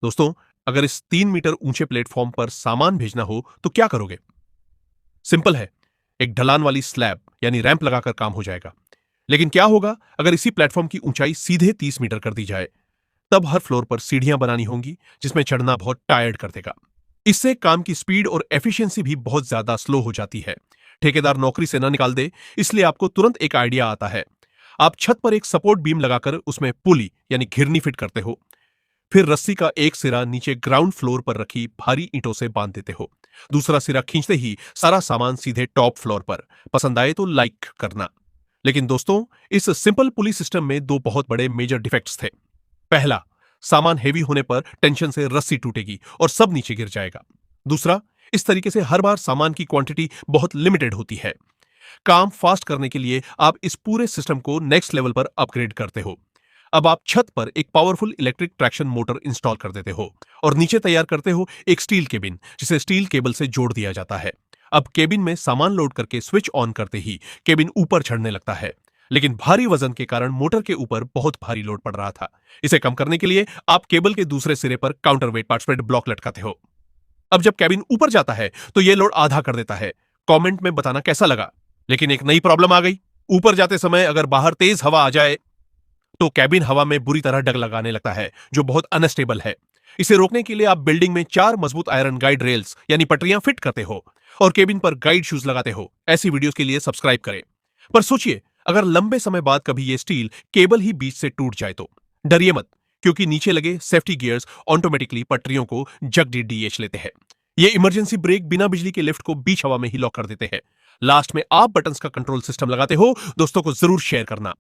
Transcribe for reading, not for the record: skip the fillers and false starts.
दोस्तों, अगर इस 3 मीटर ऊंचे प्लेटफॉर्म पर सामान भेजना हो तो क्या करोगे? सिंपल है, एक ढलान वाली स्लैब यानी रैंप लगाकर काम हो जाएगा। लेकिन क्या होगा अगर इसी प्लेटफॉर्म की ऊंचाई सीधे 30 मीटर कर दी जाए? तब हर फ्लोर पर सीढ़ियां बनानी होंगी, जिसमें चढ़ना बहुत टायर्ड कर देगा। इससे काम की स्पीड और एफिशिएंसी भी बहुत ज्यादा स्लो हो जाती है। ठेकेदार नौकरी से न निकाल दे, इसलिए आपको तुरंत एक आइडिया आता है। आप छत पर एक सपोर्ट बीम लगाकर उसमें पुली यानी घिरनी फिट करते हो। फिर रस्सी का एक सिरा नीचे ग्राउंड फ्लोर पर रखी भारी ईंटों से बांध देते हो। दूसरा सिरा खींचते ही सारा सामान सीधे टॉप फ्लोर पर। पसंद आए तो लाइक करना। लेकिन दोस्तों, इस सिंपल पुली सिस्टम में दो बहुत बड़े मेजर डिफेक्ट्स थे। पहला, सामान हेवी होने पर टेंशन से रस्सी टूटेगी और सब नीचे गिर जाएगा। दूसरा, इस तरीके से हर बार सामान की क्वांटिटी बहुत लिमिटेड होती है। काम फास्ट करने के लिए आप इस पूरे सिस्टम को नेक्स्ट लेवल पर अपग्रेड करते हो। अब आप छत पर एक powerful electric traction motor install कर देते हो और नीचे तैयार करते हो एक स्टील केबिन, जिसे स्टील केबल से जोड़ दिया जाता है। अब केबिन में सामान लोड करके स्विच ऑन करते ही केबिन ऊपर चढ़ने लगता है। लेकिन भारी वजन के कारण मोटर के ऊपर बहुत भारी लोड पड़ रहा था। इसे कम करने के लिए आप केबल के दूसरे सिरे पर काउंटर वेट पार्टिसिपेट ब्लॉक लटकाते हो। अब जब केबिन ऊपर जाता है तो यह लोड आधा कर देता है। कमेंट में बताना कैसा लगा। लेकिन एक नई प्रॉब्लम आ गई। ऊपर जाते समय अगर बाहर तेज हवा आ जाए तो केबिन हवा में बुरी तरह डग लगाने लगता है, जो बहुत अनस्टेबल है। इसे रोकने के लिए आप बिल्डिंग में 4 मजबूत आयरन गाइड रेल्स यानी पटरियां फिट करते हो और केबिन पर गाइड शूज लगाते हो। ऐसी वीडियोस के लिए सब्सक्राइब करें। पर सोचिए, अगर लंबे समय बाद कभी यह स्टील केबल ही बीच से टूट जाए तो? डरिए मत, क्योंकि नीचे लगे सेफ्टी गियर्स ऑटोमेटिकली पटरियों को जगडीडीएच लेते हैं। ये इमरजेंसी ब्रेक बिना बिजली के लिफ्ट को बीच हवा में ही लॉक कर देते हैं। लास्ट में आप बटन्स का कंट्रोल सिस्टम लगाते हो। दोस्तों को जरूर शेयर करना।